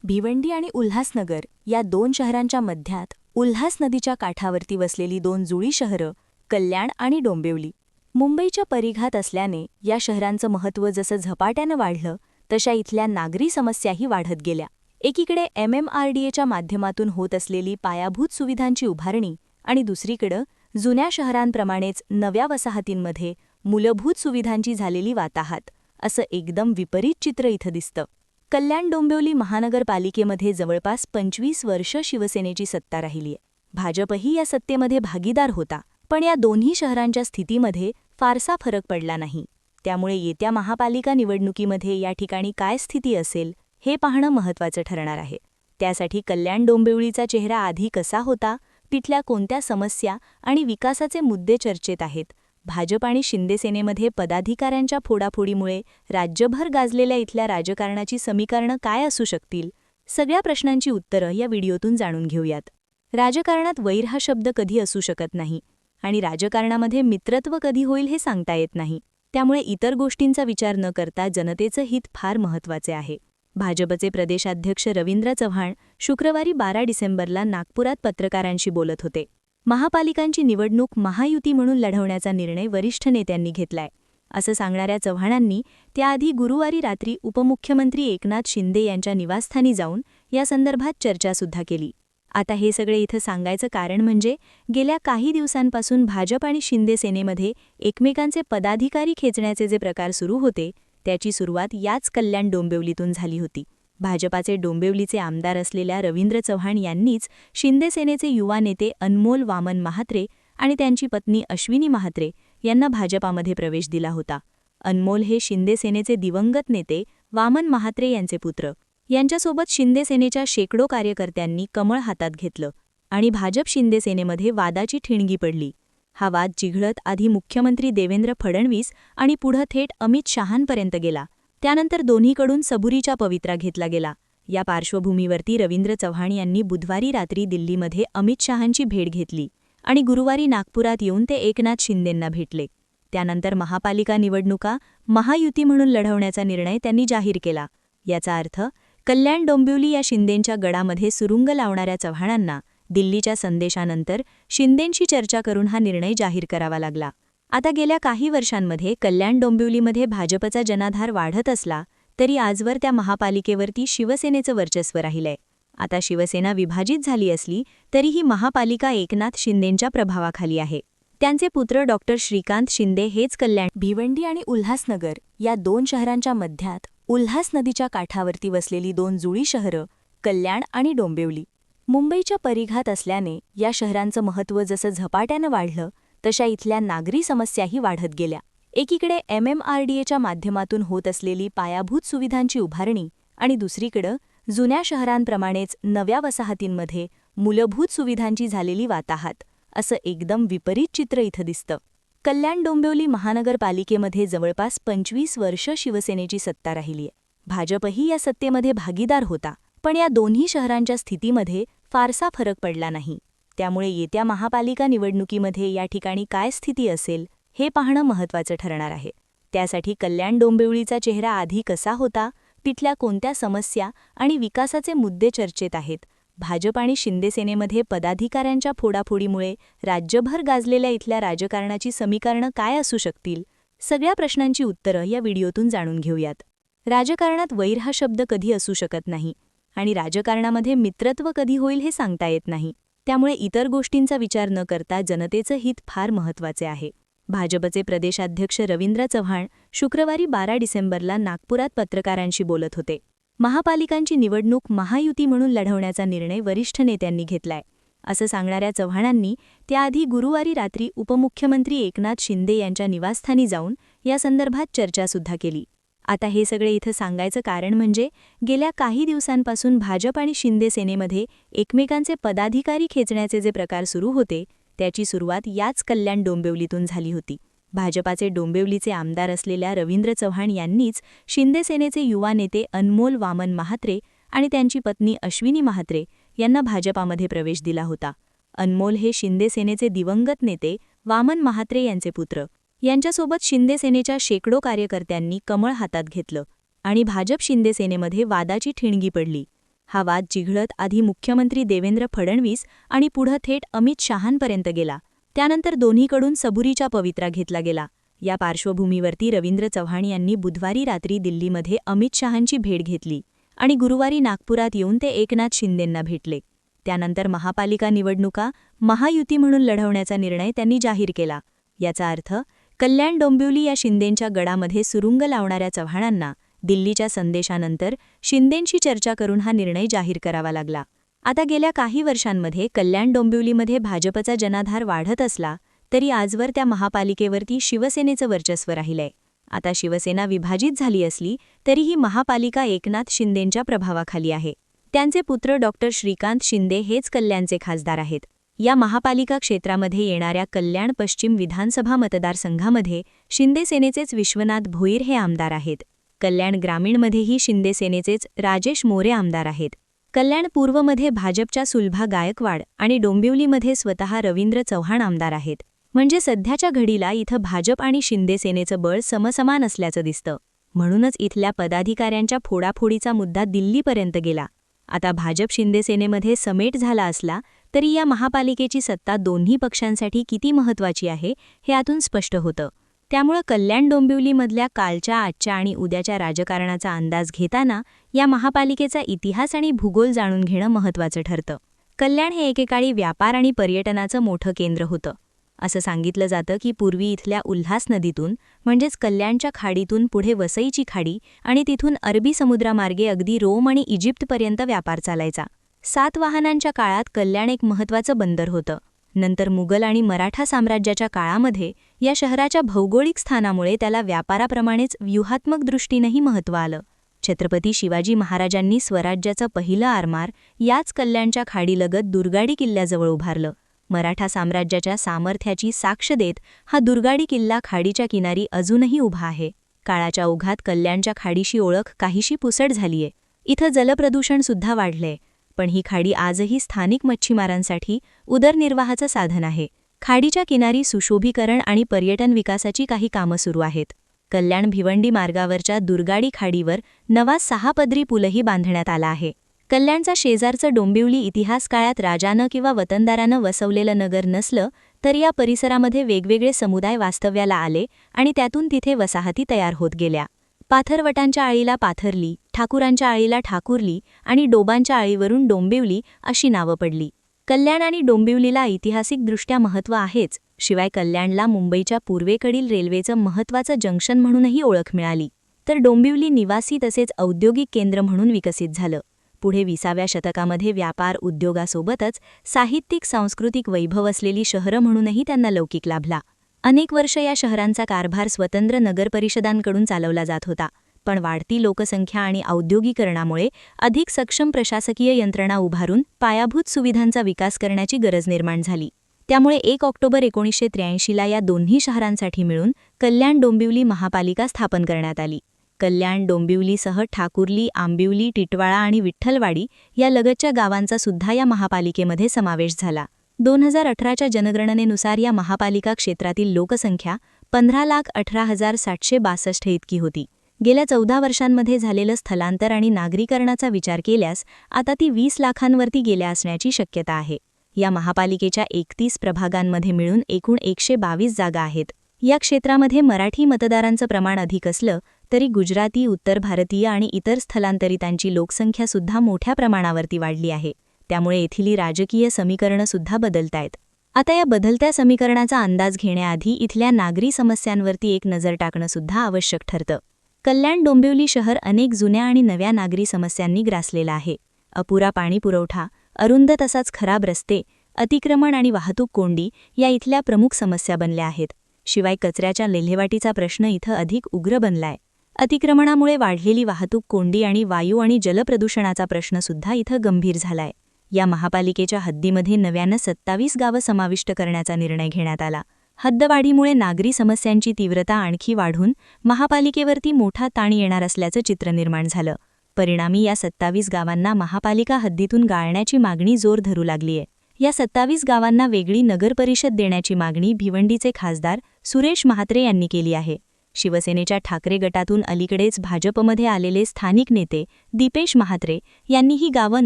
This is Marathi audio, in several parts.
भिवंडी आणि उल्हासनगर या दोन शहरांच्या मध्यात उल्हास नदीच्या काठावरती वसलेली दोन जुळी शहरं कल्याण आणि डोंबिवली मुंबईच्या परिघात असल्याने या शहरांचं महत्त्व जसं झपाट्यानं वाढलं तशा इथल्या नागरी समस्याही वाढत गेल्या। एकीकडे MMRDAच्या माध्यमातून होत असलेली पायाभूत सुविधांची उभारणी आणि दुसरीकडं जुन्या शहरांप्रमाणेच नव्या वसाहतींमध्ये मूलभूत सुविधांची झालेली वाताहत असं एकदम विपरीत चित्र इथं दिसतं। कल्याण डोंबिवली महानगरपालिकेमध्ये जवळपास 25 वर्ष शिवसेनेची सत्ता राहिलीय। भाजपही या सत्तेमध्ये भागीदार होता, पण या दोन्ही शहरांच्या स्थितीमध्ये फारसा फरक पडला नाही। त्यामुळे येत्या महापालिका निवडणुकीमध्ये या ठिकाणी काय स्थिती असेल हे पाहणं महत्त्वाचं ठरणार आहे। त्यासाठी कल्याण डोंबिवलीचा चेहरा आधी कसा होता, तिथल्या कोणत्या समस्या आणि विकासाचे मुद्दे चर्चेत आहेत, भाजप आणि शिंदेसेनेमध्ये पदाधिकाऱ्यांच्या फोडाफोडीमुळे राज्यभर गाजलेल्या इथल्या राजकारणाची समीकरणं काय असू शकतील, सगळ्या प्रश्नांची उत्तरं या व्हिडिओतून जाणून घेऊयात। राजकारणात वैर हा शब्द कधी असू शकत नाही आणि राजकारणामध्ये मित्रत्व कधी होईल हे सांगता येत नाही। त्यामुळे इतर गोष्टींचा विचार न करता जनतेचं हित फार महत्त्वाचे आहे। भाजपचे प्रदेशाध्यक्ष रवींद्र चव्हाण शुक्रवारी 12 डिसेंबरला नागपुरात पत्रकारांशी बोलत होते। महापालिकांची निवडणूक महायुती म्हणून लढवण्याचा निर्णय वरिष्ठ नेत्यांनी घेतलाय असं सांगणाऱ्या चव्हाणांनी त्याआधी गुरुवारी रात्री उपमुख्यमंत्री एकनाथ शिंदे यांच्या निवासस्थानी जाऊन या संदर्भात चर्चासुद्धा केली। आता हे सगळे इथं सांगायचं कारण म्हणजे गेल्या काही दिवसांपासून भाजप आणि शिंदे सेनेमध्ये एकमेकांचे पदाधिकारी खेचण्याचे जे प्रकार सुरू होते त्याची सुरुवात याच कल्याण डोंबिवलीतून झाली होती। भाजपाचे डोंबिवलीचे आमदार असलेल्या रवींद्र चव्हाण यांनीच शिंदे सेनेचे युवा नेते अनमोल वामन महात्रे आणि त्यांची पत्नी अश्विनी महात्रे यांना भाजपामध्ये प्रवेश दिला होता। अनमोल हे शिंदे सेनेचे दिवंगत नेते वामन महात्रे यांचे पुत्र। यांच्यासोबत शिंदे सेनेच्या शेकडो कार्यकर्त्यांनी कमळ हातात घेतलं आणि भाजप शिंदे सेनेमध्ये वादाची ठिणगी पडली। हा वाद चिघळत आधी मुख्यमंत्री देवेंद्र फडणवीस आणि पुढं थेट अमित शहांपर्यंत गेला। त्यानंतर दोन्हीकडून सबुरीचा पवित्रा घेतला गेला। या पार्श्वभूमीवरती रवींद्र चव्हाण यांनी बुधवारी रात्री दिल्लीमध्ये अमित शहांची भेट घेतली आणि गुरुवारी नागपुरात येऊन ते एकनाथ शिंदेंना भेटले। त्यानंतर महापालिका निवडणुका महायुती म्हणून लढवण्याचा निर्णय त्यांनी जाहीर केला। याचा अर्थ कल्याण डोंबिवली या शिंदेंच्या गडामध्ये सुरुंग लावणाऱ्या चव्हाणांना दिल्लीच्या संदेशानंतर शिंदेंशी चर्चा करून हा निर्णय जाहीर करावा लागला। आता गेल्या काही वर्षांमध्ये कल्याण डोंबिवलीमध्ये भाजपचा जनाधार वाढत असला तरी आजवर त्या महापालिकेवरती शिवसेनेचं वर्चस्व राहिलंय। आता शिवसेना विभाजित झाली असली तरी ही महापालिका एकनाथ शिंदेंच्या प्रभावाखाली आहे। त्यांचे पुत्र डॉक्टर श्रीकांत शिंदे हेच कल्याण भिवंडी आणि उल्हासनगर या दोन शहरांच्या मध्यात उल्हास नदीच्या काठावरती वसलेली दोन जुळी शहरं कल्याण आणि डोंबिवली मुंबईच्या परिघात असल्याने या शहरांचं महत्त्व जसं झपाट्यानं वाढलं तशा इथल्या नागरी समस्याही वाढत गेल्या। एकीकडे MMRDAच्या माध्यमातून होत असलेली पायाभूत सुविधांची उभारणी आणि दुसरीकडं जुन्या शहरांप्रमाणेच नव्या वसाहतींमध्ये मूलभूत सुविधांची झालेली वाताहत असं एकदम विपरीत चित्र इथं दिसतं। कल्याण डोंबिवली महानगरपालिकेमध्ये जवळपास 25 वर्ष शिवसेनेची सत्ता राहिलीय। भाजपही या सत्तेमध्ये भागीदार होता, पण या दोन्ही शहरांच्या स्थितीमध्ये फारसा फरक पडला नाही। त्यामुळे येत्या महापालिका निवडणुकीमध्ये या ठिकाणी काय स्थिती असेल हे पाहणं महत्त्वाचं ठरणार आहे। त्यासाठी कल्याण डोंबिवलीचा चेहरा आधी कसा होता, तिथल्या कोणत्या समस्या आणि विकासाचे मुद्दे चर्चेत आहेत, भाजप आणि शिंदे सेनेमध्ये पदाधिकाऱ्यांच्या फोडाफोडीमुळे राज्यभर गाजलेल्या इथल्या राजकारणाची समीकरणं काय असू शकतील, सगळ्या प्रश्नांची उत्तरं या व्हिडिओतून जाणून घेऊयात। राजकारणात वैर हा शब्द कधी असू शकत नाही आणि राजकारणामध्ये मित्रत्व कधी होईल हे सांगता येत नाही। त्यामुळे इतर गोष्टींचा विचार न करता जनतेचं हित फार महत्त्वाचे आहे। भाजपचे प्रदेशाध्यक्ष रवींद्र चव्हाण शुक्रवारी 12 डिसेंबरला नागपुरात पत्रकारांशी बोलत होते। महापालिकांची निवडणूक महायुती म्हणून लढवण्याचा निर्णय वरिष्ठ नेत्यांनी घेतलाय असं सांगणाऱ्या चव्हाणांनी त्याआधी गुरुवारी रात्री उपमुख्यमंत्री एकनाथ शिंदे यांच्या निवासस्थानी जाऊन या संदर्भात चर्चासुद्धा केली। आता हे सगळे इथं सांगायचं कारण म्हणजे गेल्या काही दिवसांपासून भाजप आणि शिंदे सेनेमध्ये एकमेकांचे पदाधिकारी खेचण्याचे जे प्रकार सुरू होते त्याची सुरुवात याच कल्याण डोंबिवलीतून झाली होती। भाजपाचे डोंबिवलीचे आमदार असलेल्या रवींद्र चव्हाण यांनीच शिंदे सेनेचे युवा नेते अनमोल वामन महात्रे आणि त्यांची पत्नी अश्विनी महात्रे यांना भाजपामध्ये प्रवेश दिला होता। अनमोल हे शिंदे सेनेचे दिवंगत नेते वामन महात्रे यांचे पुत्र। यांच्यासोबत शिंदे सेनेच्या शेकडो कार्यकर्त्यांनी कमळ हातात घेतलं आणि भाजप शिंदे सेनेमध्ये वादाची ठिणगी पडली। हा वाद चिघळत आधी मुख्यमंत्री देवेंद्र फडणवीस आणि पुढं थेट अमित शहांपर्यंत गेला. त्यानंतर दोन्हीकडून सबुरीचा पवित्रा घेतला गेला. या पार्श्वभूमीवरती रवींद्र चव्हाण यांनी बुधवारी रात्री दिल्लीमध्ये अमित शहांची भेट घेतली आणि गुरुवारी नागपुरात येऊन ते एकनाथ शिंदेंना भेटले. त्यानंतर महापालिका निवडणुका महायुती म्हणून लढवण्याचा निर्णय त्यांनी जाहीर केला. याचा अर्थ कल्याण डोंबिवली या शिंदेंच्या गडामध्ये सुरुंग लावणाऱ्या चव्हाणांना दिल्लीच्या संदेशानंतर शिंदेंशी चर्चा करून हा निर्णय जाहीर करावा लागला. आता गेल्या काही वर्षांमध्ये कल्याण डोंबिवलीमध्ये भाजपचा जनाधार वाढत असला तरी आजवर त्या महापालिकेवरती शिवसेनेचं वर्चस्व राहिलंय. आता शिवसेना विभाजित झाली असली तरीही महापालिका एकनाथ शिंदेंच्या प्रभावाखाली आहे. त्यांचे पुत्र डॉक्टर श्रीकांत शिंदे हेच कल्याणचे खासदार आहेत. या महापालिका क्षेत्रामध्ये येणाऱ्या कल्याण पश्चिम विधानसभा मतदारसंघामध्ये शिंदे सेनेचेच विश्वनाथ भोईर हे आमदार आहेत. कल्याण ग्रामीणमध्येही शिंदे सेनेचेच राजेश मोरे आमदार आहेत. कल्याण पूर्वमध्ये भाजपच्या सुलभा गायकवाड आणि डोंबिवलीमध्ये स्वतः रवींद्र चव्हाण आमदार आहेत. म्हणजे सध्याच्या घडीला इथं भाजप आणि शिंदे सेनेचं बळ समसमान असल्याचं दिसतं. म्हणूनच इथल्या पदाधिकाऱ्यांच्या फोडाफोडीचा मुद्दा दिल्लीपर्यंत गेला. आता भाजप शिंदे सेनेमध्ये समेट झाला असला तरी या महापालिकेची सत्ता दोन्ही पक्षांसाठी किती महत्त्वाची आहे हे यातून स्पष्ट होतं. त्यामुळं कल्याण डोंबिवलीमधल्या कालच्या, आजच्या आणि उद्याच्या राजकारणाचा अंदाज घेताना या महापालिकेचा इतिहास आणि भूगोल जाणून घेणं महत्त्वाचं ठरतं. कल्याण हे एकेकाळी व्यापार आणि पर्यटनाचं मोठं केंद्र होतं. असं सांगितलं जातं की पूर्वी इथल्या उल्हास नदीतून म्हणजेच कल्याणच्या खाडीतून पुढे वसईची खाडी आणि तिथून अरबी समुद्रामार्गे अगदी रोम आणि इजिप्तपर्यंत व्यापार चालायचा. सातवाहनांच्या काळात कल्याण एक महत्त्वाचं बंदर होतं. नंतर मुघल आणि मराठा साम्राज्याच्या काळामध्ये या शहराच्या भौगोलिक स्थानामुळे त्याला व्यापाराप्रमाणेच व्यूहात्मक दृष्टीनंही महत्त्व आलं. छत्रपती शिवाजी महाराजांनी स्वराज्याचं पहिलं आरमार याच कल्याणच्या खाडीलगत दुर्गाडी किल्ल्याजवळ उभारलं. मराठा साम्राज्याच्या सामर्थ्याची साक्ष देत हा दुर्गाडी किल्ला खाडीच्या किनारी अजूनही उभा आहे. काळाच्या ओघात कल्याणच्या खाडीशी ओळख काहीशी पुसट झालीये. इथं जलप्रदूषणसुद्धा वाढलंय. पण ही खाडी आजही स्थानिक मच्छीमारांसाठी उदरनिर्वाहाचं साधन आहे. खाडीच्या किनारी सुशोभीकरण आणि पर्यटन विकासाची काही कामं सुरू आहेत. कल्याण भिवंडी मार्गावरच्या दुर्गाडी खाडीवर नवा 6 पदरी पूलही बांधण्यात आला आहे. कल्याणचा शेजारचं डोंबिवली इतिहास काळात राजानं किंवा वतनदारानं वसवलेलं नगर नसलं तर या परिसरामध्ये वेगवेगळे समुदाय वास्तव्याला आले आणि त्यातून तिथे वसाहती तयार होत गेल्या. पाथरवटांच्या आळीला पाथर्ली, ठाकुरांच्या आळीला ठाकुर्ली आणि डोबांच्या आळीवरून डोंबिवली अशी नावं पडली. कल्याण आणि डोंबिवलीला ऐतिहासिकदृष्ट्या महत्त्व आहेच, शिवाय कल्याणला मुंबईच्या पूर्वेकडील रेल्वेचं महत्त्वाचं जंक्शन म्हणूनही ओळख मिळाली. तर डोंबिवली निवासी तसेच औद्योगिक केंद्र म्हणून विकसित झालं. पुढे 20व्या शतकामध्ये व्यापार उद्योगासोबतच साहित्यिक सांस्कृतिक वैभव असलेली शहरं म्हणूनही त्यांना लौकिक लाभला. अनेक वर्ष या शहरांचा कारभार स्वतंत्र नगरपरिषदांकडून चालवला जात होता. पण वाढती लोकसंख्या आणि औद्योगिकरणामुळे अधिक सक्षम प्रशासकीय यंत्रणा उभारून पायाभूत सुविधांचा विकास करण्याची गरज निर्माण झाली. त्यामुळे 1 ऑक्टोबर 1983ला या दोन्ही शहरांसाठी मिळून कल्याण डोंबिवली महापालिका स्थापन करण्यात आली. कल्याण डोंबिवलीसह ठाकुर्ली, आंबिवली, टिटवाळा आणि विठ्ठलवाडी या लगतच्या गावांचा सुद्धा या महापालिकेमध्ये समावेश झाला. 2018च्या जनगणनेनुसार या महापालिका क्षेत्रातील लोकसंख्या 15,18,762 इतकी होती. गेल्या 14 वर्षांमध्ये झालेलं स्थलांतर आणि नागरीकरणाचा विचार केल्यास आता ती 20 लाखांवरती गेल्या असण्याची शक्यता आहे. या महापालिकेच्या 31 प्रभागांमध्ये मिळून एकूण 122 जागा आहेत. या क्षेत्रामध्ये मराठी मतदारांचं प्रमाण अधिक असलं तरी गुजराती, उत्तर भारतीय आणि इतर स्थलांतरितांची लोकसंख्यासुद्धा मोठ्या प्रमाणावरती वाढली आहे. त्यामुळे येथील राजकीय समीकरणंसुद्धा बदलतायत. आता या बदलत्या समीकरणाचा अंदाज घेण्याआधी इथल्या नागरी समस्यांवरती एक नजर टाकणंसुद्धा आवश्यक ठरतं. कल्याण डोंबिवली शहर अनेक जुन्या आणि नव्या नागरी समस्यांनी ग्रासलेलं आहे. अपुरा पाणीपुरवठा, अरुंद तसाच खराब रस्ते, अतिक्रमण आणि वाहतूक कोंडी या इथल्या प्रमुख समस्या बनल्या आहेत. शिवाय कचऱ्याच्या विल्हेवाटीचा प्रश्न इथं अधिक उग्र बनलाय. अतिक्रमणामुळे वाढलेली वाहतूक कोंडी आणि वायू आणि जलप्रदूषणाचा प्रश्नसुद्धा इथं गंभीर झालाय. या महापालिकेच्या हद्दीमध्ये नव्यानं 27 गावं समाविष्ट करण्याचा निर्णय घेण्यात आला. हद्दवाढीमुळे नागरी समस्यांची तीव्रता आणखी वाढून महापालिकेवरती मोठा ताण येणार असल्याचं चित्र निर्माण झालं. परिणामी या 27 गावांना महापालिका हद्दीतून गाळण्याची मागणी जोर धरू लागलीय. या 27 गावांना वेगळी नगरपरिषद देण्याची मागणी भिवंडीचे खासदार सुरेश म्हात्रे यांनी केली आहे. शिवसेनेच्या ठाकरे गटातून अलीकडेच भाजपमध्ये आलेले स्थानिक नेते दीपेश म्हात्रे यांनी ही गावं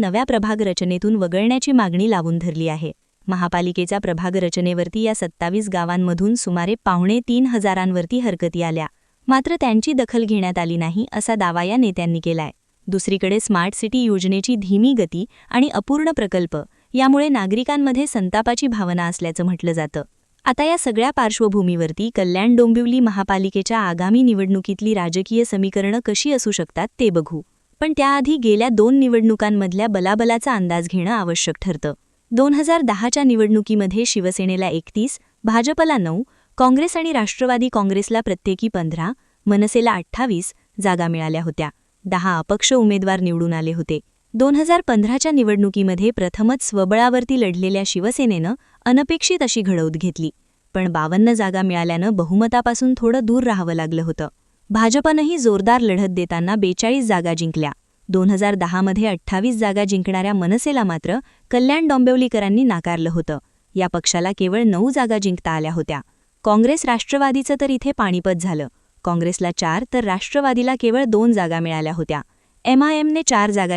नव्या प्रभाग रचनेतून वगळण्याची मागणी लावून धरली आहे. महापालिकेच्या प्रभाग रचनेवरती या 27 गावांमधून सुमारे 2,500 हरकती आल्या, मात्र त्यांची दखल घेण्यात आली नाही असा दावा या नेत्यांनी केलाय. दुसरीकडे स्मार्ट सिटी योजनेची धीमी गती आणि अपूर्ण प्रकल्प यामुळे नागरिकांमध्ये संतापाची भावना असल्याचं म्हटलं जातं. आता या सगळ्या पार्श्वभूमीवरती कल्याण डोंबिवली महापालिकेच्या आगामी निवडणुकीतली राजकीय समीकरणं कशी असू शकतात ते बघू. पण त्याआधी गेल्या 2 निवडणुकांमधल्या बलाबलाचा अंदाज घेणं आवश्यक ठरतं. 2010च्या निवडणुकीमध्ये शिवसेनेला 31, भाजपला 9, काँग्रेस आणि राष्ट्रवादी काँग्रेसला प्रत्येकी 15, मनसेला 28 जागा मिळाल्या होत्या. 10 अपक्ष उमेदवार निवडून आले होते. 2015च्या निवडणुकीमध्ये प्रथमच स्वबळावरती लढलेल्या शिवसेनेनं अनपेक्षित अशी घडवत घेतली, पण 52 जागा मिळाल्यानं बहुमतापासून थोडं दूर राहावं लागलं होतं. भाजपनंही जोरदार लढत देताना 42 जागा जिंकल्या. 2010मध्ये 28 जागा जिंकणाऱ्या मनसेला मात्र कल्याण डोंबिवलीकरांनी नाकारलं होतं. या पक्षाला केवळ 9 जागा जिंकता आल्या होत्या. काँग्रेस राष्ट्रवादीचं तर इथे पाणीपत झालं. काँग्रेसला 4 तर राष्ट्रवादीला केवळ 2 जागा मिळाल्या होत्या. MIMने 4 जागा